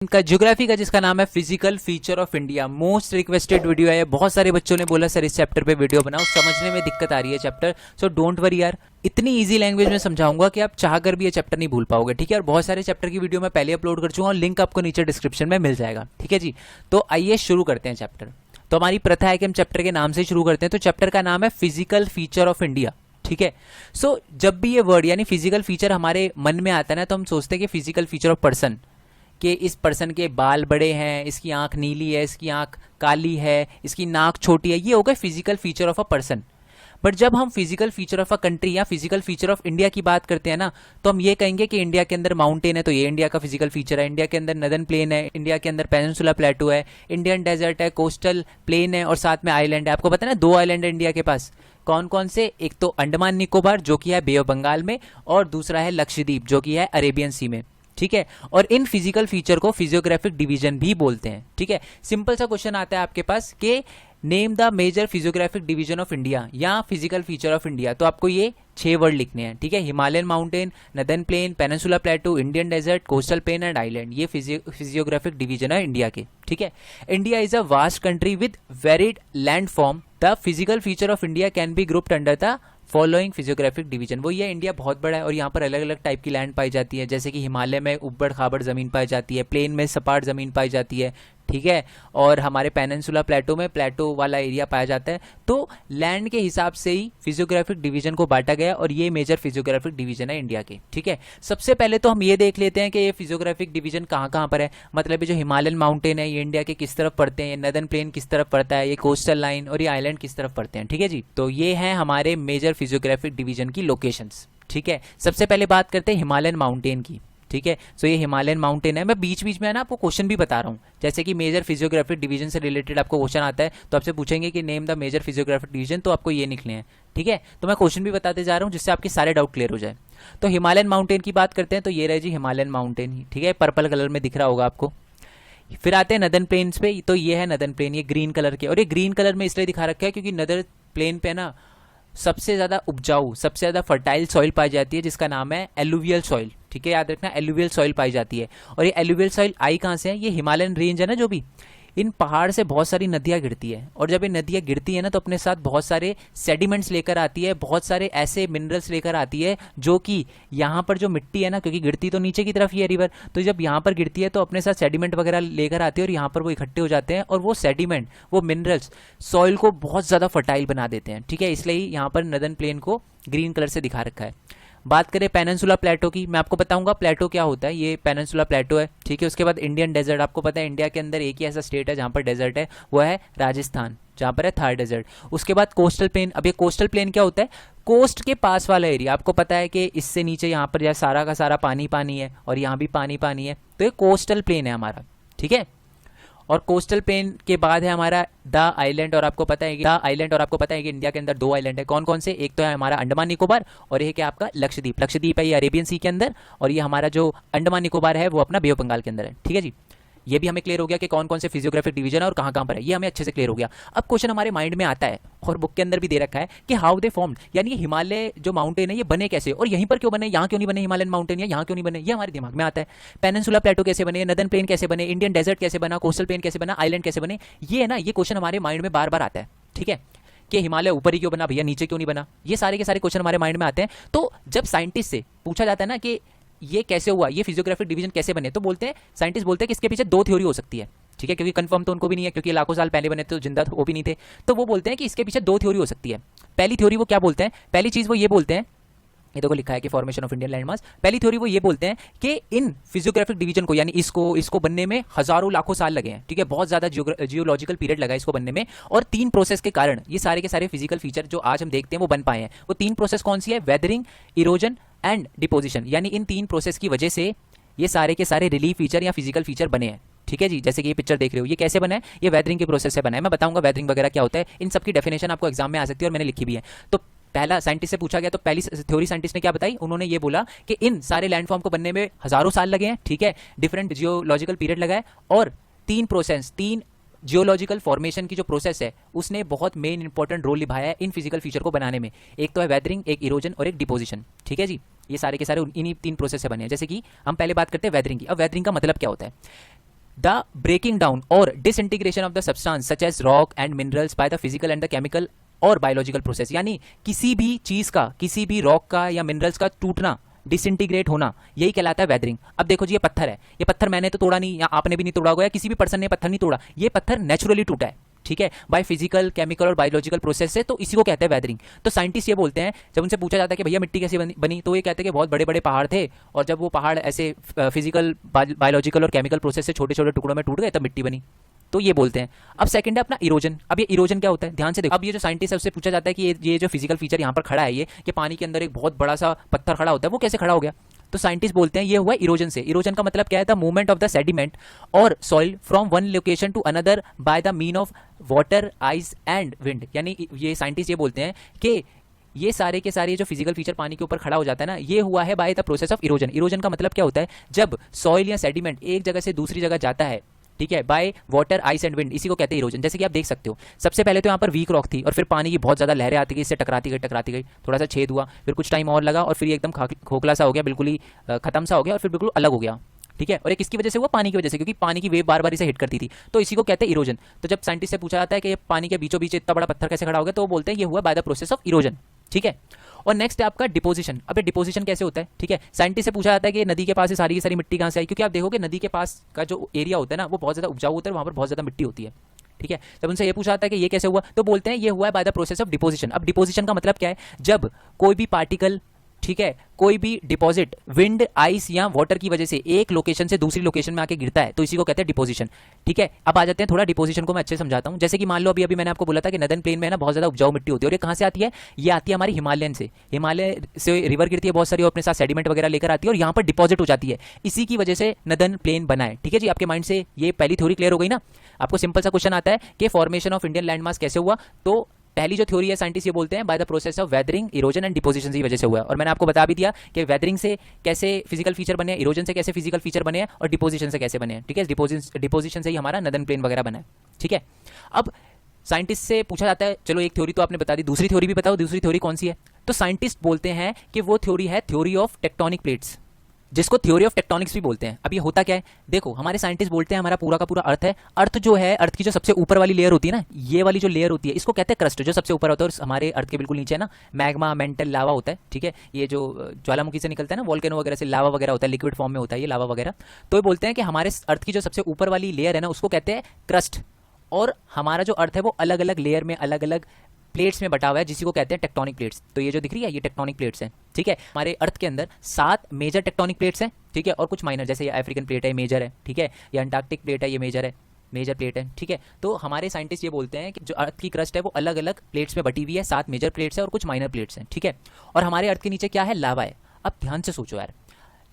इनका ज्योग्राफी का जिसका नाम है physical feature of India. Most requested video है, बहुत सारे बच्चों ने बोला सर इस चैप्टर पे वीडियो बनाओ, समझने में दिक्कत आ रही है चैप्टर, सो डोंट वरी यार, इतनी इजी लैंग्वेज में समझाऊंगा कि आप चाह कर भी ये चैप्टर नहीं भूल पाओगे, ठीक है। और बहुत सारे चैप्टर की वीडियो मैं पहले अपलोड कर चुका हूँ, लिंक आपको नीचे डिस्क्रिप्शन में मिल जाएगा, ठीक है जी। तो आइए शुरू करते हैं चैप्टर। तो हमारी प्रथा है कि हम चैप्टर के नाम से शुरू करते हैं, तो चैप्टर का नाम है फिजिकल फीचर ऑफ इंडिया, ठीक है। सो जब भी ये वर्ड यानी फिजिकल फीचर हमारे मन में आता है ना, तो हम सोचते हैं कि फिजिकल फीचर ऑफ पर्सन, कि इस पर्सन के बाल बड़े हैं, इसकी आंख नीली है, इसकी आंख काली है, इसकी नाक छोटी है, ये होगा physical feature of a person. But जब हम physical feature of a country या फिजिकल फीचर ऑफ इंडिया की बात करते हैं ना, तो हम ये कहेंगे कि इंडिया के अंदर माउंटेन है, तो ये इंडिया का फिजिकल फीचर है। इंडिया के अंदर नदन प्लेन है, इंडिया के अंदर पेनिनसुला प्लेटू है, इंडियन डेजर्ट है, कोस्टल प्लेन है और साथ में आइलैंड है। आपको पता है ना, 2 आइलैंड है इंडिया के पास। कौन कौन से? एक तो अंडमान निकोबार जो कि है बे ऑफ बंगाल में, और दूसरा है लक्षद्वीप जो कि है अरेबियन सी में, ठीक है। और इन फिजिकल फीचर को फिजियोग्राफिक डिवीजन भी बोलते हैं, ठीक है। सिंपल सा क्वेश्चन आता है आपके पास कि name the major physiographic division of India या फिजिकल फीचर ऑफ इंडिया, तो आपको ये 6 वर्ड लिखने हैं, ठीक है। Himalayan mountain, northern plain, peninsular plateau, Indian desert, coastal plain and island, ये फिजियोग्राफिक डिवीजन है इंडिया के, ठीक है। India is a vast country with varied land form. The physical feature of India can be grouped under the following physiographic division. वो ये India बहुत बड़ा है और यहाँ पर अलग अलग टाइप की लैंड पाई जाती है, जैसे कि हिमालय में उबड़ खाबड़ जमीन पाई जाती है, प्लेन में सपाट जमीन पाई जाती है, ठीक है। और हमारे पेनिनसुला प्लेटो में प्लेटो वाला एरिया पाया जाता है। तो लैंड के हिसाब से ही फिजियोग्राफिक डिवीजन को बांटा गया और ये मेजर फिजियोग्राफिक डिवीजन है इंडिया के, ठीक है। सबसे पहले तो हम ये देख लेते हैं कि ये फिजियोग्राफिक डिवीजन कहाँ कहाँ पर है। मतलब ये जो हिमालयन माउंटेन है ये इंडिया के किस तरफ पड़ते हैं, नदन प्लेन किस तरफ पड़ता है, ये कोस्टल लाइन और ये आइलैंड किस तरफ पड़ते हैं, ठीक है जी। तो ये है हमारे मेजर फिजियोग्राफिक डिवीजन की लोकेशंस, ठीक है। सबसे पहले बात करते हैं हिमालयन माउंटेन की, ठीक है। सो ये हिमालयन माउंटेन है। मैं बीच बीच में ना आपको क्वेश्चन भी बता रहा हूँ, जैसे कि मेजर फिजियोग्राफिक डिवीजन से रिलेटेड आपको क्वेश्चन आता है तो आपसे पूछेंगे कि name the major physiographic division, तो आपको ये लिखने हैं, ठीक है। तो मैं क्वेश्चन भी बताते जा रहा हूँ जिससे आपके सारे डाउट क्लियर हो जाए। तो हिमालयन माउंटेन की बात करते हैं, तो ये रहे जी हिमालयन माउंटेन, ठीक है, पर्पल कलर में दिख रहा होगा आपको। फिर आते हैं नदन प्लेन्स पे, तो ये है नदन प्लेन, ये ग्रीन कलर के, और ये ग्रीन कलर में इसलिए दिखा रखा है क्योंकि नदन प्लेन पे ना सबसे ज्यादा उपजाऊ, सबसे ज्यादा फर्टाइल सॉइल पाई जाती है जिसका नाम है एलुवियल सॉइल, ठीक है, याद रखना एलुवियल सॉइल पाई जाती है। और ये एलुवियल सॉइल आई कहाँ से है? ये हिमालयन रेंज है ना, जो भी इन पहाड़ से बहुत सारी नदियां गिरती है, और जब ये नदियां गिरती है ना तो अपने साथ बहुत सारे सेडिमेंट्स लेकर आती है, बहुत सारे ऐसे मिनरल्स लेकर आती है जो कि यहाँ पर जो मिट्टी है ना, क्योंकि गिरती तो नीचे की तरफ ही है रिवर, तो जब यहाँ पर गिरती है तो अपने साथ सेडिमेंट वगैरह लेकर आती है और यहाँ पर वो इकट्ठे हो जाते हैं और वो सेडिमेंट, वो मिनरल्स सॉइल को बहुत ज़्यादा फर्टाइल बना देते हैं, ठीक है। इसलिए यहाँ पर नदन प्लेन को ग्रीन कलर से दिखा रखा है। बात करें पेनिनसुला प्लेटो की, मैं आपको बताऊंगा प्लेटो क्या होता है। ये पेनिनसुला प्लेटो है, ठीक है। उसके बाद इंडियन डेजर्ट, आपको पता है इंडिया के अंदर एक ही ऐसा स्टेट है जहां पर डेजर्ट है, वो है राजस्थान, जहां पर है थार डेजर्ट। उसके बाद कोस्टल प्लेन। अब ये कोस्टल प्लेन क्या होता है? कोस्ट के पास वाला एरिया। आपको पता है कि इससे नीचे यहाँ पर सारा का सारा पानी पानी है और यहाँ भी पानी पानी है, तो ये कोस्टल प्लेन है हमारा, ठीक है। और कोस्टल प्लेन के बाद है हमारा द आइलैंड, और आपको पता है कि द आइलैंड, और आपको पता है कि इंडिया के अंदर 2 आइलैंड है। कौन कौन से? एक तो है हमारा अंडमान निकोबार और एक है आपका लक्षद्वीप। लक्षद्वीप है ये अरेबियन सी के अंदर, और ये हमारा जो अंडमान निकोबार है वो अपना बे ऑफ बंगाल के अंदर है, ठीक है जी। ये भी हमें क्लियर हो गया कि कौन कौन से फिजियोग्राफिक डिवीजन है और कहाँ कहाँ पर है, ये हमें अच्छे से क्लियर हो गया। अब क्वेश्चन हमारे माइंड में आता है और बुक के अंदर भी दे रखा है कि हाउ दे फॉर्म्ड, यानी हिमालय जो माउंटेन है ये बने कैसे, और यहीं पर क्यों बने, यहाँ क्यों नहीं बने हिमालयन माउंटेन, या यहाँ क्यों नहीं बने, ये हमारे दिमाग में आता है। पेनिनसुला प्लेटो कैसे बने, नदन प्लेन कैसे बने, इंडियन डेजर्ट कैसे बना, कोस्टल प्लेन कैसे बना, आइलैंड कैसे बने, ये है ना, ये क्वेश्चन हमारे माइंड में बार बार आता है, ठीक है। कि हिमालय ऊपर ही क्यों बना भैया, नीचे क्यों नहीं बना, ये सारे के सारे क्वेश्चन हमारे माइंड में आते हैं। तो जब साइंटिस्ट से पूछा जाता है ना कि ये कैसे हुआ, ये फिजियोग्राफिक डिवीजन कैसे बने, तो बोलते हैं, साइंटिस्ट बोलते हैं कि इसके पीछे 2 थ्योरी हो सकती है, ठीक है, क्योंकि कंफर्म तो उनको भी नहीं है, क्योंकि लाखों साल पहले बने तो जिंदा वो भी नहीं थे। तो वो बोलते हैं कि इसके पीछे 2 थ्योरी हो सकती है। पहली थ्योरी वो क्या बोलते हैं? पहली चीज वो ये बोलते हैं, ये देखो लिखा है कि फॉर्मेशन ऑफ इंडियन लैंडमास। पहली थ्योरी वो ये बोलते हैं कि इन फिजियोग्राफिक डिवीजन को, यानी इसको बनने में हजारों लाखों साल लगे हैं, ठीक है, बहुत ज्यादा जियोलॉजिकल पीरियड लगा इसको बनने में, और 3 प्रोसेस के कारण ये सारे के सारे फिजिकल फीचर जो आज हम देखते हैं वो बन पाए हैं। वो 3 प्रोसेस कौन सी है? वेदरिंग, इरोजन एंड डिपोजिशन, यानी इन 3 प्रोसेस की वजह से ये सारे के सारे रिलीफ फीचर या फिजिकल फीचर बने हैं, ठीक है जी। जैसे कि ये पिक्चर देख रहे हो, ये कैसे बना है? ये वेदरिंग के प्रोसेस से बना है। मैं बताऊंगा वेदरिंग वगैरह क्या होता है, इन सबकी डेफिनेशन आपको एग्जाम में आ सकती है और मैंने लिखी भी है। तो पहला साइंटिस्ट से पूछा गया, तो पहली थ्योरी साइंटिस्ट ने क्या बताई? उन्होंने ये बोला कि इन सारे लैंडफॉर्म को बनने में हजारों साल लगे हैं, ठीक है, डिफरेंट जियोलॉजिकल पीरियड लगा है, और 3 जियोलॉजिकल फॉर्मेशन की जो प्रोसेस है उसने बहुत मेन इंपॉर्टेंट रोल निभाया है इन फिजिकल फीचर को बनाने में। एक तो है वेदरिंग, एक इरोजन और एक डिपोजिशन, ठीक है जी। ये सारे के सारे इन्हीं 3 प्रोसेस से बने हैं। जैसे कि हम पहले बात करते हैं वेदरिंग की। अब वेदरिंग का मतलब क्या होता है? द ब्रेकिंग डाउन और disintegration of the substance such as rock and minerals by the physical and the chemical और बायोलॉजिकल प्रोसेस, यानी किसी भी चीज का, किसी भी रॉक का या मिनरल्स का टूटना, डिसइंटीग्रेट होना, यही कहलाता है वेदरिंग। अब देखो जी, ये पत्थर है, ये पत्थर मैंने तो तोड़ा नहीं, या आपने भी नहीं तोड़ा होगा, या किसी भी पर्सन ने पत्थर नहीं तोड़ा, ये पत्थर नेचुरली टूटा है, ठीक है, बाय फिजिकल, केमिकल और बायोलॉजिकल प्रोसेस से, तो इसी को कहते हैं वेदरिंग। तो साइंटिस्ट ये बोलते हैं, जब उनसे पूछा जाता है कि भैया मिट्टी कैसे बनी, तो ये कहते हैं कि बहुत बड़े बड़े पहाड़ थे, और जब वो पहाड़ ऐसे फिजिकल, बायोलॉजिकल और केमिकल प्रोसेस से छोटे छोटे टुकड़ों में टूट गए तब मिट्टी बनी, तो ये बोलते हैं। अब सेकंड है अपना इरोजन। अब ये इरोजन क्या होता है, ध्यान से देखो। अब ये जो साइंटिस्ट है उससे पूछा जाता है कि ये जो फिजिकल फीचर यहाँ पर खड़ा है, ये कि पानी के अंदर एक बहुत बड़ा सा पत्थर खड़ा होता है, वो कैसे खड़ा हो गया, तो साइंटिस्ट बोलते हैं ये हुआ इरोजन से। इरोजन का मतलब क्या है, the movement of the sediment और soil from one location to another by the mean of water, ice and wind. यानी ये साइंटिस्ट ये बोलते हैं कि ये सारे के सारे जो फिजिकल फीचर पानी के ऊपर खड़ा हो जाता है ना, ये हुआ है by the process of erosion. Erosion का मतलब क्या होता है, जब सॉइल या सेडिमेंट एक जगह से दूसरी जगह जाता है, ठीक है, by water, ice and wind, इसी को कहते हैं इरोजन। जैसे कि आप देख सकते हो, सबसे पहले तो यहाँ पर वीक रॉक थी, और फिर पानी की बहुत ज्यादा लहरें आती गई, इससे टकराती गई, थोड़ा सा छेद हुआ, फिर कुछ टाइम और लगा, और फिर ये एकदम खोखला सा हो गया, बिल्कुल ही खत्म सा हो गया, और फिर बिल्कुल अलग हो गया, ठीक है। और ये किसकी वजह से हुआ, पानी की वजह से, क्योंकि पानी की वेव बार बार इसे हिट करती थी, तो इसी को कहते हैं इरोजन। तो जब साइंटिस्ट से पूछा जाता है कि ये पानी के बीचों बीच इतना बड़ा पत्थर कैसे खड़ा हो गया, तो वो बोलते हैं ये हुआ by the process of erosion, ठीक है। और नेक्स्ट है आपका डिपोजिशन। अब ये डिपोजिशन कैसे होता है, ठीक है, साइंटिस्ट से पूछा जाता है कि नदी के पास से सारी की सारी मिट्टी कहाँ से आई, क्योंकि आप देखोगे नदी के पास का जो एरिया होता है ना, वो बहुत ज्यादा उपजाऊ होता है, वहां पर बहुत ज्यादा मिट्टी होती है, ठीक है। जब उनसे ये पूछा जाता है कि ये कैसे हुआ, तो बोलते हैं ये हुआ है by the process of deposition. अब डिपोजिशन का मतलब क्या है, जब कोई भी पार्टिकल, ठीक है, कोई भी डिपॉजिट विंड, आइस या वाटर की वजह से एक लोकेशन से दूसरी लोकेशन में आके गिरता है, तो इसी को कहते हैं डिपोजिशन, ठीक है। अब आ जाते हैं थोड़ा डिपोजिशन को मैं अच्छे समझाता हूं। जैसे कि मान लो अभी मैंने आपको बोला था कि नदन प्लेन में ना बहुत ज्यादा उपजाऊ मिट्टी होती है, और ये कहां से आती है, ये आती है हमारी हिमालयन से, हिमालय से रिवर गिरती है बहुत सारी, और अपने साथ सेडिमेंट वगैरह लेकर आती है, और यहाँ पर डिपॉजिट हो जाती है, इसी की वजह से नदन प्लेन बना है, ठीक है जी। आपके माइंड से ये पहली थ्योरी क्लियर हो गई ना। आपको सिंपल सा क्वेश्चन आता है कि फॉर्मेशन ऑफ इंडियन लैंडमास कैसे हुआ, तो पहली जो थ्योरी है साइंटिस्ट ये बोलते हैं by the process of weathering, erosion and deposition की वजह से हुआ है। और मैंने आपको बता भी दिया कि वेदरिंग से कैसे फिजिकल फीचर बने, इरोजन से कैसे फिजिकल फीचर बने, और डिपोजिशन से कैसे बने, ठीक है। डिपोजिशन से ही हमारा नदन प्लेन वगैरह बना है, ठीक है। अब साइंटिस्ट से पूछा जाता है, चलो एक थ्योरी तो आपने बता दी, दूसरी थ्योरी भी बताओ, दूसरी थ्योरी कौन सी है, तो साइंटिस्ट बोलते हैं कि वो थ्योरी है थ्योरी ऑफ टेक्टोनिक प्लेट्स, जिसको थ्योरी ऑफ टेक्टोनिक्स भी बोलते हैं। अब ये होता क्या है, देखो हमारे साइंटिस्ट बोलते हैं हमारा पूरा का पूरा अर्थ है, अर्थ जो है, अर्थ की जो सबसे ऊपर वाली लेयर होती है ना, ये वाली जो लेयर होती है, इसको कहते हैं क्रस्ट, जो सबसे ऊपर होता है, और हमारे अर्थ के बिल्कुल नीचे ना मैग्मा, मेंटल लावा होता है, ठीक है। ये जो ज्वालामुखी से निकलता है ना, वोल्केनो वगैरह से लावा वगैरह होता है, लिक्विड फॉर्म में होता है ये लावा वगैरह। तो ये बोलते हैं कि हमारे अर्थ की जो सबसे ऊपर वाली लेयर है ना, उसको कहते हैं क्रस्ट, और हमारा जो अर्थ है वो अलग अलग लेयर में, अलग अलग प्लेट्स में बटा हुआ है, जिसी को कहते हैं टेक्टोनिक प्लेट्स। तो ये जो दिख रही है ये टेक्टोनिक प्लेट्स हैं, ठीक है। हमारे अर्थ के अंदर 7 मेजर टेक्टोनिक प्लेट्स हैं, ठीक है, और कुछ माइनर, जैसे ये अफ्रीकन प्लेट है, मेजर है, ठीक है, ये अंटार्कटिक प्लेट है, ये मेजर है, मेजर प्लेट है, ठीक है। तो हमारे साइंटिस्ट ये बोलते हैं कि जो अर्थ की क्रस्ट है वो अलग अलग प्लेट्स में बटी हुई है, 7 मेजर प्लेट्स है और कुछ माइनर प्लेट्स हैं, ठीक है। और हमारे अर्थ के नीचे क्या है, लावा है। अब ध्यान से सोचो यार,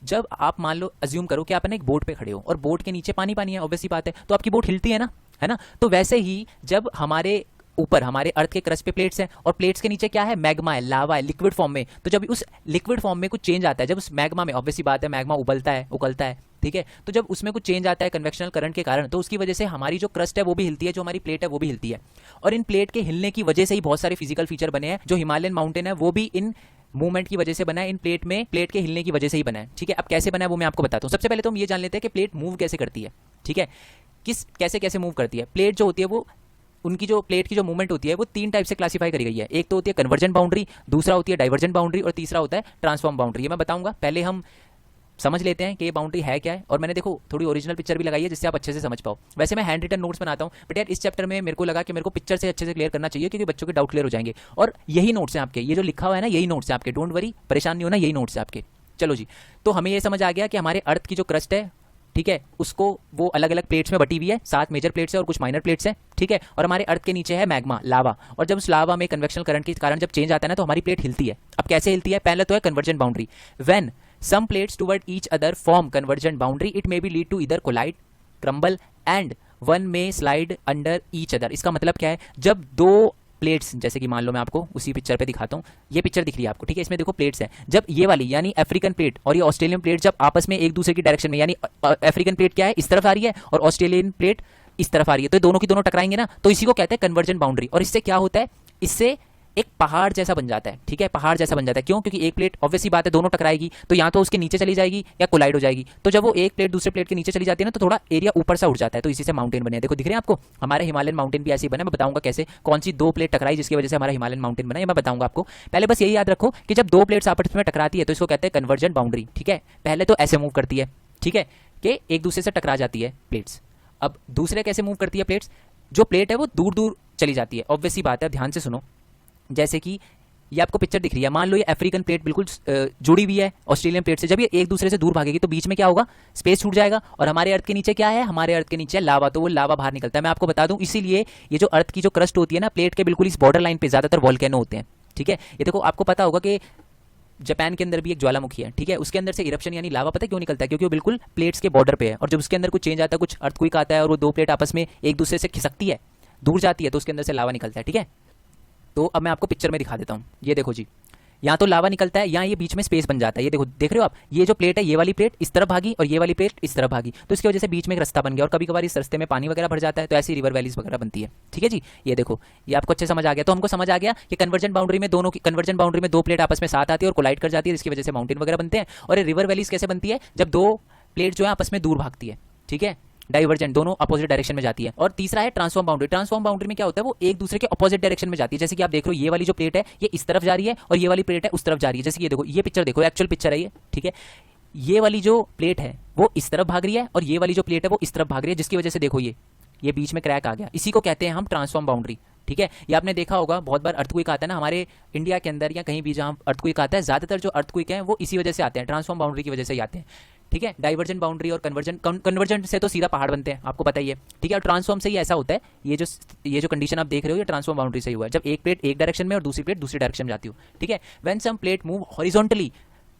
जब आप मान लो अज्यूम करो कि आप एक बोट पे खड़े हो और बोट के नीचे पानी पानी है, ऑब्वियसली बात है, तो आपकी बोट हिलती है ना। तो वैसे ही जब हमारे ऊपर हमारे अर्थ के क्रस्ट पे प्लेट्स हैं, और प्लेट्स के नीचे क्या है, मैग्मा है, लावा है, लिक्विड फॉर्म में, तो जब उस लिक्विड फॉर्म में कुछ चेंज आता है, जब उस मैग्मा में, ऑब्वियसली बात है, मैग्मा उबलता है, उकलता है, ठीक है, तो जब उसमें कुछ चेंज आता है कन्वेक्शनल करंट के कारण, तो उसकी वजह से हमारी जो क्रस्ट है वो भी हिलती है, जो हमारी प्लेट है वो भी हिलती है। और इन प्लेट के हिलने की वजह से ही बहुत सारे फिजिकल फीचर बने हैं। जो हिमालयन माउंटेन है वो भी इन मूवमेंट की वजह से बना है, इन प्लेट के हिलने की वजह से ही बना है, ठीक है। अब कैसे बना है वो मैं आपको बताता हूँ। सबसे पहले तो हम ये जान लेते हैं कि प्लेट मूव कैसे करती है, ठीक है, कैसे मूव करती है। प्लेट जो होती है वो, उनकी जो प्लेट की जो मूवमेंट होती है वो 3 टाइप से क्लासिफाई करी गई है। एक तो होती है कन्वर्जेंट बाउंड्री, दूसरा होती है डाइवर्जेंट बाउंड्री, और तीसरा होता है ट्रांसफॉर्म बाउंड्री। ये मैं बताऊंगा, पहले हम समझ लेते हैं कि ये बाउंड्री है क्या है। और मैंने देखो थोड़ी ओरिजिनल पिक्चर भी लगाई है जिससे आप अच्छे से समझ पाओ। वैसे मैं हैंड रिटन नोट्स बनाता हूँ, बट यार इस चैप्टर में मेरे को लगा कि मेरे को पिक्चर से अच्छे से क्लियर करना चाहिए, क्योंकि बच्चों के डाउट क्लियर हो जाएंगे। और यही नोट्स हैं आपके, ये जो लिखा हुआ है ना यही नोट्स हैं आपके, डोंट वरी, परेशान नहीं होना, यही नोट्स हैं आपके। चलो जी, तो हमें ये समझ आ गया कि हमारे अर्थ की जो क्रस्ट है, ठीक है, उसको वो अलग अलग प्लेट्स में बटी हुई है, 7 मेजर प्लेट्स है और कुछ माइनर प्लेट्स हैं, ठीक है। और हमारे अर्थ के नीचे है मैग्मा, लावा, और जब उस लावा में कन्वेक्शनल करंट के कारण जब चेंज आता है ना, तो हमारी प्लेट हिलती है। अब कैसे हिलती है, पहले तो है convergent boundary, when some plates toward each other form convergent boundary, it may be lead to either collide, crumble and one में स्लाइड अंडर ईच अदर। इसका मतलब क्या है, जब दो प्लेट्स, जैसे कि मान लो मैं आपको उसी पिक्चर पे दिखाता हूँ, ये पिक्चर दिख रही है आपको, ठीक है, इसमें देखो प्लेट्स हैं, जब ये वाली यानी अफ्रीकन प्लेट और ये ऑस्ट्रेलियन प्लेट जब आपस में एक दूसरे की डायरेक्शन में, यानी अफ्रीकन प्लेट क्या है इस तरफ आ रही है और ऑस्ट्रेलियन प्लेट इस तरफ आ रही है, तो दोनों की दोनों टकराएंगे ना, तो इसी को कहते हैं कन्वर्जेंट बाउंड्री। और इससे क्या होता है, इससे एक पहाड़ जैसा बन जाता है, ठीक है, पहाड़ जैसा बन जाता है। क्यों? क्योंकि एक प्लेट ऑब्वियसली बात है दोनों टकराएगी तो या तो उसके नीचे चली जाएगी या कोलाइड हो जाएगी। तो जब वो एक प्लेट दूसरे प्लेट के नीचे चली जाती है ना तो थोड़ा एरिया ऊपर सा उठ जाता है, तो इसी से माउंटेन बने। देखो दिख रहे हैं आपको, हमारे हिमालयन माउंटेन भी ऐसे ही बने। मैं बताऊंगा कैसे, कौन सी दो प्लेट टकराई जिसकी वजह से हमारा हिमालयन माउंटेन बना, ये मैं बताऊंगा आपको। पहले बस यही याद रखो कि जब दो प्लेट्स आपस में टकराती है तो इसको कहते हैं कन्वर्जेंट बाउंड्री, ठीक है। पहले तो ऐसे मूव करती है, ठीक है, कि एक दूसरे से टकरा जाती है प्लेट्स। अब दूसरे कैसे मूव करती है प्लेट्स, जो प्लेट है वो दूर दूर चली जाती है। ऑब्वियसली बात है, ध्यान से सुनो। जैसे कि ये आपको पिक्चर दिख रही है, मान लो ये अफ्रीकन प्लेट बिल्कुल जुड़ी हुई है ऑस्ट्रेलियन प्लेट से। जब ये एक दूसरे से दूर भागेगी तो बीच में क्या होगा, स्पेस छूट जाएगा। और हमारे अर्थ के नीचे क्या है, हमारे अर्थ के नीचे है लावा, तो वो लावा बाहर निकलता है। मैं आपको बता दूं, इसीलिए ये जो अर्थ की जो क्रस्ट होती है ना प्लेट के बिल्कुल इस बॉर्डर लाइन पे ज्यादातर वॉल्केनो होते हैं, ठीक है। ये देखो आपको पता होगा कि जापान के अंदर भी एक ज्वालामुखी है, ठीक है, उसके अंदर से इरप्शन यानी लावा पता है क्यों निकलता है, क्योंकि वो बिल्कुल प्लेट्स के बॉर्डर पे है। और जब उसके अंदर कुछ चेंज आता है, कुछ अर्थक्वेक आता है और वो दो प्लेट आपस में एक दूसरे से खिसकती है, दूर जाती है, तो उसके अंदर से लावा निकलता है, ठीक है। तो अब मैं आपको पिक्चर में दिखा देता हूँ। ये देखो जी, यहाँ तो लावा निकलता है, यहाँ ये बीच में स्पेस बन जाता है। ये देखो, देख रहे हो आप, ये जो प्लेट है ये वाली प्लेट इस तरफ भागी और ये वाली प्लेट इस तरफ भागी, तो इसकी वजह से बीच में एक रास्ता बन गया। और कभी कभार इस रास्ते में पानी वगैरह भर जाता है, तो ऐसी रिवर वैलीज वगैरह बनती है, ठीक है जी। ये देखो, ये आपको अच्छे समझ आ गया। तो हमको समझ आ गया कि कन्वर्जेंट बाउंड्री में दोनों की कन्वर्जेंट बाउंड्री में दो प्लेट आपस में साथ आती है और कोलाइड कर जाती है, जिसकी वजह से माउंटेन वगैरह बनते हैं। और ये रिवर वैलीज कैसे बनती है, जब दो प्लेट जो है आपस में दूर भागती है, ठीक है, डाइवर्जेंट, दोनों अपोजिट डायरेक्शन में जाती है। और तीसरा है ट्रांसफॉर्म बाउंड्री। ट्रांसफॉर्म बाउंड्री में क्या होता है, वो एक दूसरे के अपोजिट डायरेक्शन में जाती है। जैसे कि आप देख रहे हो, ये वाली जो प्लेट है ये इस तरफ जा रही है और ये वाली प्लेट है उस तरफ जा रही है। जैसे कि ये देखो, ये पिक्चर देखो, एक्चुअल पिक्चर है ये, ठीक है। ये वाली जो प्लेट है वो इस तरफ भाग रही है और ये वाली जो प्लेट है वो इस तरफ भाग रही है, जिसकी वजह से देखो ये बीच में क्रैक आ गया। इसी को कहते हैं हम ट्रांसफॉर्म बाउंड्री, ठीक है। ये आपने देखा होगा, बहुत बार अर्थक्वेक आता है ना हमारे इंडिया के अंदर या कहीं भी जहां अर्थक्वेक आता है, ज्यादातर जो अर्थक्वेक हैं वो इसी वजह से आते हैं, ट्रांसफॉर्म बाउंड्री की वजह से ही आते हैं, ठीक है। डाइवर्जेंट बाउंड्री और कन्वर्जेंट से तो सीधा पहाड़ बनते हैं, आपको पता ही है, ठीक है। और ट्रांसफॉर्म से ही ऐसा होता है, ये जो कंडीशन आप देख रहे हो ये ट्रांसफॉर्म बाउंड्री से ही हुआ है, जब एक प्लेट एक डायरेक्शन में और दूसरी प्लेट दूसरी डायरेक्शन में जाती हो, ठीक है। When some plate move horizontally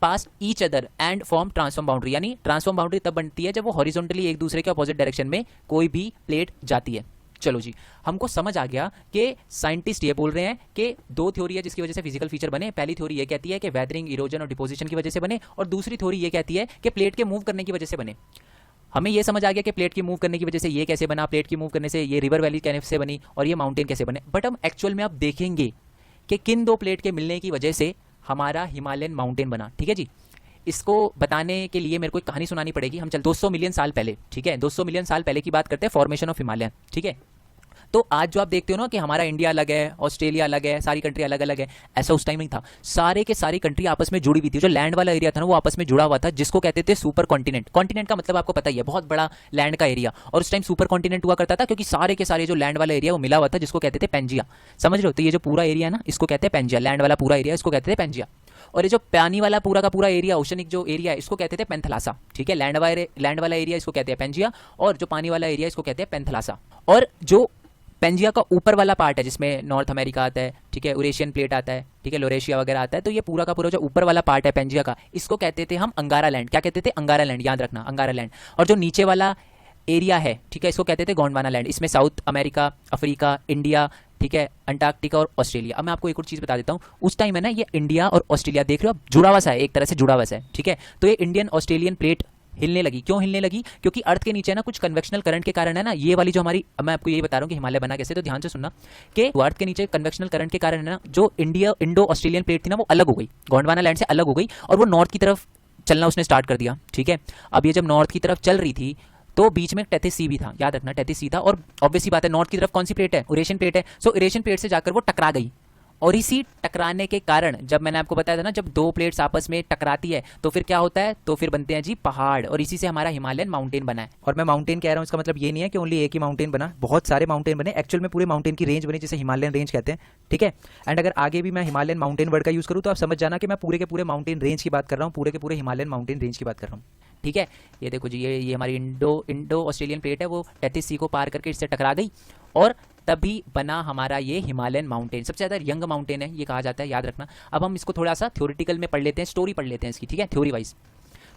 pass each other and form transform boundary, यानी ट्रांसफॉर्म बाउंड्री तब बनती है जब वो हॉरिजॉन्टली एक दूसरे के अपोजिट डायरेक्शन में कोई भी प्लेट जाती है। चलो जी, हमको समझ आ गया कि साइंटिस्ट ये बोल रहे हैं कि दो थ्योरी है जिसकी वजह से फिजिकल फीचर बने। पहली थ्योरी ये कहती है कि वेदरिंग, इरोजन और डिपोजिशन की वजह से बने, और दूसरी थ्योरी ये कहती है कि प्लेट के मूव करने की वजह से बने। हमें ये समझ आ गया कि प्लेट की मूव करने की वजह से ये कैसे बना, प्लेट की मूव करने से ये रिवर वैली कैसे बनी और ये माउंटेन कैसे बने। बट हम एक्चुअल में आप देखेंगे कि किन दो प्लेट के मिलने की वजह से हमारा हिमालयन माउंटेन बना, ठीक है जी। इसको बताने के लिए मेरे को एक कहानी सुनानी पड़ेगी। हम चल 200 मिलियन साल पहले, ठीक है, 200 मिलियन साल पहले की बात करते हैं, फॉर्मेशन ऑफ हिमालय, ठीक है। तो आज जो आप देखते हो ना कि हमारा इंडिया अलग है, ऑस्ट्रेलिया अलग है, सारी कंट्री अलग अलग है, ऐसा उस टाइम नहीं था। सारे के सारी कंट्री आपस में जुड़ी हुई थी। जो लैंड वाला एरिया था ना वो आपस में जुड़ा हुआ था, जिसको कहते थे सुपर कॉन्टिनेंट। कॉन्टिनेंट का मतलब आपको पता ही है, बहुत बड़ा लैंड का एरिया। और उस टाइम सुपर कॉन्टिनेंट हुआ करता था क्योंकि सारे के सारे जो लैंड वाला एरिया वो मिला हुआ था, जिसको कहते थे पेंजिया। समझ रहे हो? तो ये जो पूरा एरिया है ना इसको कहते हैं पेंजिया, लैंड वाला पूरा एरिया इसको कहते थे पेंजिया। और ये जो पानी वाला पूरा का पूरा एरिया, ओशनिक जो एरिया है, इसको कहते थे पेंथलासा, ठीक है। लैंड वाला एरिया इसको कहते हैं पेंजिया और जो पानी वाला एरिया इसको कहते हैं पेंथलासा। और जो पेंजिया का ऊपर वाला पार्ट है जिसमें नॉर्थ अमेरिका आता है, ठीक है, यूरेशियन प्लेट आता है, ठीक है, लोरेशिया वगैरह आता है, तो ये पूरा का पूरा जो ऊपर वाला पार्ट है पेंजिया का, इसको कहते थे हम अंगारा लैंड। क्या कहते थे? अंगारा लैंड, याद रखना, अंगारा लैंड। और जो नीचे वाला एरिया है, ठीक है, इसको कहते थे गोंडवाना लैंड। इसमें साउथ अमेरिका, अफ्रीका, इंडिया, ठीक है, अंटार्कटिका और ऑस्ट्रेलिया। अब मैं आपको एक और चीज़ बता देता हूँ, उस टाइम है ना ये इंडिया और ऑस्ट्रेलिया देख रहे हो आप, जुड़ा हुआ सा है, एक तरह से जुड़ा हुआ सा है, ठीक है। तो ये इंडियन ऑस्ट्रेलियन प्लेट हिलने लगी। क्यों हिलने लगी? क्योंकि अर्थ के नीचे ना कुछ कन्वेक्शनल करंट के कारण है ना, ये वाली जो हमारी, मैं आपको यही बता रहा हूँ कि हिमालय बना कैसे, तो ध्यान से सुनना कि अर्थ के नीचे कन्वेक्शनल करंट के कारण है ना, जो इंडो ऑस्ट्रेलियन प्लेट थी ना वो अलग हो गई, गोंडवाना लैंड से अलग हो गई और वो नॉर्थ की तरफ चलना उसने स्टार्ट कर दिया, ठीक है। अब ये जब नॉर्थ की तरफ चल रही थी तो बीच में टेथिस सी भी था, याद रखना, टेथिस सी था। और ऑब्वियसली बात है, नॉर्थ की तरफ कौन सी प्लेट है? यूरेशियन प्लेट है। सो यूरेशियन प्लेट से जाकर वो टकरा गई, और इसी टकराने के कारण, जब मैंने आपको बताया था ना, जब दो प्लेट्स आपस में टकराती है तो फिर क्या होता है, तो फिर बनते हैं जी पहाड़, और इसी से हमारा हिमालयन माउंटेन बना है। और मैं माउंटेन कह रहा हूँ, इसका मतलब ये नहीं है कि ओनली एक ही माउंटेन बना, बहुत सारे माउंटेन बने। एक्चुअल में पूरे माउंटेन की रेंज बनी जिसे हिमालयन रेंज कहते हैं, ठीक है। एंड अगर आगे भी मैं हिमालयन माउंटेन वर्ड का यूज करूँ तो आप समझ जाना कि मैं पूरे के पूरे माउंटेन रेंज की बात कर रहा हूँ, पूरे के पूरे हिमालयन माउंटेन रेंज की बात कर रहा हूँ, ठीक है। ये देखो जी, ये हमारी इंडो ऑस्ट्रेलियन प्लेट है, वो टेथिस सी को पार करके इससे टकरा गई और तभी बना हमारा ये हिमालयन माउंटेन। सबसे ज़्यादा यंग माउंटेन है ये कहा जाता है, याद रखना। अब हम इसको थोड़ा सा थ्योरेटिकल में पढ़ लेते हैं, स्टोरी पढ़ लेते हैं इसकी, ठीक है, थ्योरी वाइज।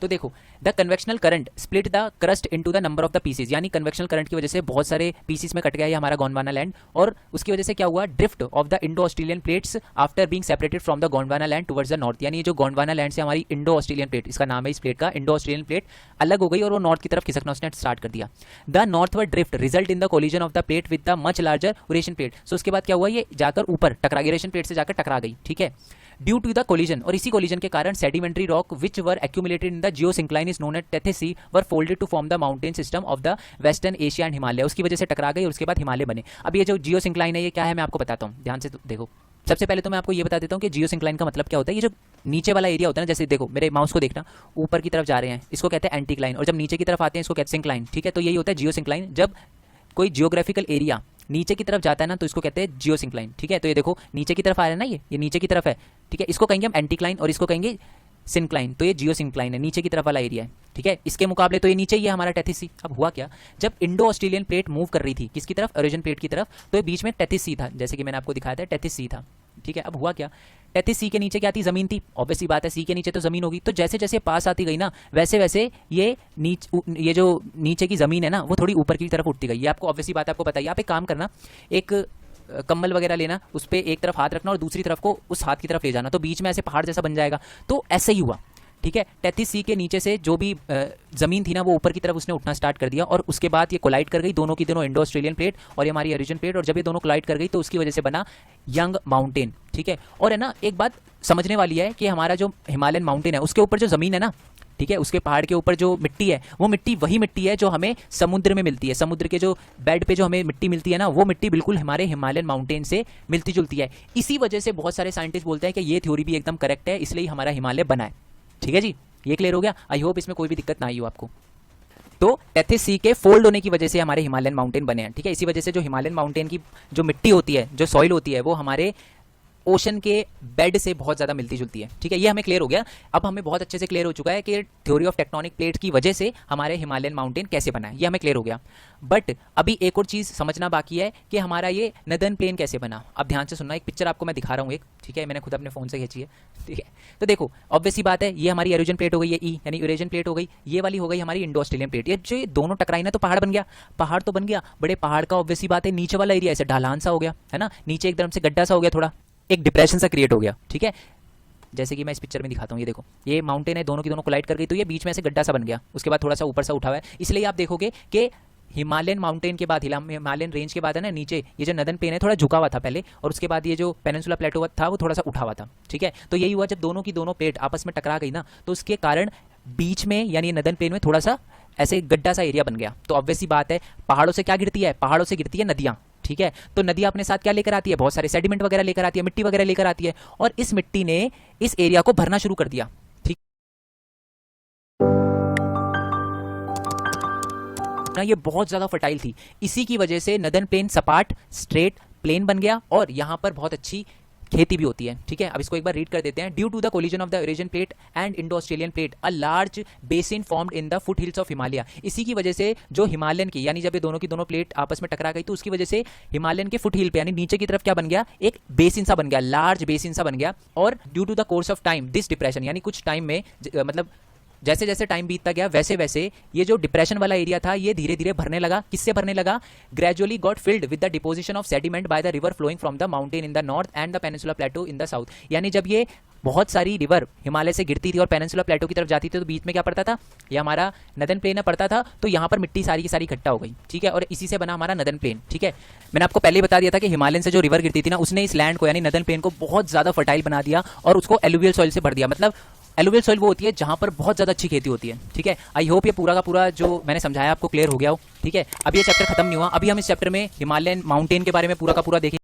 तो देखो, the convectional current split the crust into the number of the pieces, यानी कन्वेक्शनल करंट की वजह से बहुत सारे पीसेस में कट गया ये हमारा गोंडवाना लैंड, और उसकी वजह से क्या हुआ, drift of the Indo Australian plates after being separated from the Gondwana land towards the north, यानी ये जो गोंडवाना लैंड से हमारी इंडो ऑस्ट्रेलियन प्लेट, इसका नाम है इस प्लेट का इंडो ऑस्ट्रेलियन प्लेट, अलग हो गई और वो नॉर्थ की तरफ खिसकना उसने स्टार्ट कर दिया। The northward drift result in the collision of the plate with the much larger Eurasian plate, so उसके बाद क्या हुआ, ये जाकर ऊपर टकरा, यूरेशियन प्लेट से जाकर टकरा गई, ठीक है। ड्यू टू द कोलिजन, और इसी कोलिजन के कारण sedimentary rock which were accumulated in the geosyncline is known as Tethys sea were folded to form the mountain system of the western Asia and Himalaya, उसकी वजह से टकरा गई और उसके बाद हिमालय बने। अब ये जो जियोसिंक्लाइन है ये क्या है मैं आपको बताता हूँ, ध्यान से देखो। सबसे पहले तो मैं आपको ये बता देता हूँ कि जियोसिंक्लाइन का मतलब क्या होता है। ये जो नीचे वाला एरिया होता है ना, जैसे देखो मेरे माउस को देखना, ऊपर की तरफ जा रहे हैं इसको कहते हैं एंटीक्लाइन, और जब नीचे की तरफ आते हैं इसको कहते हैं सिंक्लाइन, ठीक है। तो यही होता है जियोसिंक्लाइन, जब कोई जियोग्राफिकल एरिया नीचे की तरफ जाता है ना तो इसको कहते हैं जियोसिंक्लाइन, ठीक है। तो ये देखो नीचे की तरफ आ रहा है ना, ये नीचे की तरफ है, ठीक है। इसको कहेंगे हम एंटीक्लाइन और इसको कहेंगे सिंक्लाइन, तो ये जियोसिंक्लाइन है, नीचे की तरफ वाला एरिया है, ठीक है। इसके मुकाबले तो ये नीचे ही है हमारा टेथिस सी। अब हुआ क्या, जब इंडो ऑस्ट्रेलियन प्लेट मूव कर रही थी किसकी तरफ, यूरेशियन प्लेट की तरफ, तो ये बीच में टेथिस सी था, जैसे कि मैंने आपको दिखाया था टेथिस सी था, ठीक है। अब हुआ क्या, टेथिस सी के नीचे क्या थी, जमीन थी, ऑब्वियस सी बात है सी के नीचे तो जमीन होगी। तो जैसे जैसे पास आती गई ना वैसे वैसे ये जो नीचे की जमीन है ना वो थोड़ी ऊपर की तरफ उठती गई। ये आपको ऑब्वियस सी बात है, आपको बताइए। आप एक काम करना, एक कम्बल वगैरह लेना, उस पर एक तरफ हाथ रखना और दूसरी तरफ को उस हाथ की तरफ ले जाना, तो बीच में ऐसे पहाड़ जैसा बन जाएगा। तो ऐसे ही हुआ, ठीक है। टेथिस सी के नीचे से जो भी जमीन थी ना वो ऊपर की तरफ उसने उठना स्टार्ट कर दिया, और उसके बाद ये कोलाइड कर गई दोनों की दोनों, इंडो ऑस्ट्रेलियन प्लेट और ये हमारी यूरेशियन प्लेट, और जब ये दोनों कोलाइड कर गई तो उसकी वजह से बना यंग माउंटेन, ठीक है। और है ना एक बात समझने वाली है कि हमारा जो हिमालयन माउंटेन है उसके ऊपर जो जमीन है ना, ठीक है, उसके पहाड़ के ऊपर जो मिट्टी है वो मिट्टी वही मिट्टी है जो हमें समुद्र में मिलती है। समुद्र के जो बेड पे जो हमें मिट्टी मिलती है ना वो मिट्टी बिल्कुल हमारे हिमालयन माउंटेन से मिलती जुलती है। इसी वजह से बहुत सारे साइंटिस्ट बोलते हैं कि ये थ्योरी भी एकदम करेक्ट है, इसलिए हमारा हिमालय बना है, ठीक है जी। ये क्लियर हो गया, आई होप इसमें कोई भी दिक्कत ना आई हो आपको। तो टेथिस सी के फोल्ड होने की वजह से हमारे हिमालयन माउंटेन बने हैं, ठीक है। इसी वजह से जो हिमालयन माउंटेन की जो मिट्टी होती है, जो सॉइल होती है, वो हमारे ओशन के बेड से बहुत ज़्यादा मिलती जुलती है, ठीक है। ये हमें क्लियर हो गया। अब हमें बहुत अच्छे से क्लियर हो चुका है कि थ्योरी ऑफ टेक्टोनिक प्लेट की वजह से हमारे हिमालयन माउंटेन कैसे बना है, ये हमें क्लियर हो गया। बट अभी एक और चीज़ समझना बाकी है कि हमारा ये नदर्न प्लेन कैसे बना। अब ध्यान से सुनना, एक पिक्चर आपको मैं दिखा रहा हूँ एक, ठीक है, मैंने खुद अपने फ़ोन से खींची है, ठीक है। तो देखो ऑब्वियस ही बात है, ये हमारी यूरेशियन प्लेट हो गई, ये ई यानी यूरेशियन प्लेट हो गई, ये वाली हो गई हमारी इंडो ऑस्ट्रेलियन प्लेट। ये जो दोनों टकराई ना तो पहाड़ बन गया, पहाड़ तो बन गया, बड़े पहाड़ का ऑब्वियस ही बात है नीचे वाला एरिया ऐसे ढलान सा हो गया, है ना, नीचे एकदम से गड्ढा सा हो गया, थोड़ा एक डिप्रेशन सा क्रिएट हो गया, ठीक है। जैसे कि मैं इस पिक्चर में दिखाता हूँ, ये देखो ये माउंटेन है, दोनों की दोनों कोलाइड कर गई तो ये बीच में से गड्ढा सा बन गया, उसके बाद थोड़ा सा ऊपर सा उठा हुआ है। इसलिए आप देखोगे कि हिमालयन माउंटेन के बाद, हिमालयन रेंज के बाद है ना नीचे ये जो नदर्न प्लेन है थोड़ा झुका हुआ था पहले, और उसके बाद ये जो पेनिनसुला प्लेटो था वो थोड़ा सा उठा हुआ था, ठीक है। तो यही हुआ जब दोनों की दोनों प्लेट आपस में टकरा गई ना तो उसके कारण बीच में यानी नदर्न प्लेन में थोड़ा सा ऐसे गड्ढा सा एरिया बन गया। तो ऑब्वियस सी बात है, पहाड़ों से क्या गिरती है, पहाड़ों से गिरती है नदियाँ, ठीक है। तो नदियाँ अपने साथ क्या लेकर आती है, बहुत सारे सेडिमेंट वगैरह लेकर आती है, मिट्टी वगैरह लेकर आती है, और इस मिट्टी ने इस एरिया को भरना शुरू कर दिया, ठीक ना। ये बहुत ज्यादा फर्टाइल थी, इसी की वजह से नदर्न प्लेन सपाट स्ट्रेट प्लेन बन गया और यहाँ पर बहुत अच्छी खेती भी होती है, ठीक है। अब इसको एक बार रीड कर देते हैं। Due to the collision of the Eurasian plate and Indo Australian plate a large basin formed in the foothills of Himalaya. इसी की वजह से जो हिमालयन की यानी जब ये दोनों की दोनों प्लेट आपस में टकरा गई तो उसकी वजह से हिमालयन के फुट हिल पे यानी नीचे की तरफ क्या बन गया, एक बेसिन सा बन गया, लार्ज बेसिन सा बन गया। और due to the course of time this depression यानी कुछ टाइम में मतलब जैसे जैसे टाइम बीतता गया वैसे वैसे ये जो डिप्रेशन वाला एरिया था ये धीरे धीरे भरने लगा। किससे भरने लगा, gradually got filled with the deposition of sediment by the river flowing from the mountain in the north and the peninsular plateau in the south. यानी जब ये बहुत सारी रिवर हिमालय से गिरती थी और पेनिनसुला प्लेटो की तरफ जाती थी तो बीच में क्या पड़ता था, ये हमारा नदर्न प्लेन पड़ता था, तो यहाँ पर मिट्टी सारी की सारी इकट्ठा हो गई, ठीक है। और इसी से बना हमारा नदर्न प्लेन, ठीक है। मैंने आपको पहले ही बता दिया था कि हिमालयन से जो रिवर गिरती थी ना उसने इस लैंड को यानी नदर्न प्लेन को बहुत ज्यादा फर्टाइल बना दिया और उसको एलुवियल सॉइल से भर दिया। मतलब एलुवियल सॉइल वो होती है जहां पर बहुत ज्यादा अच्छी खेती होती है, ठीक है। आई होप ये पूरा का पूरा जो मैंने समझाया आपको क्लियर हो गया हो, ठीक है। अब ये चैप्टर खत्म नहीं हुआ, अभी हम इस चैप्टर में हिमालयन माउंटेन के बारे में पूरा का पूरा देखेंगे।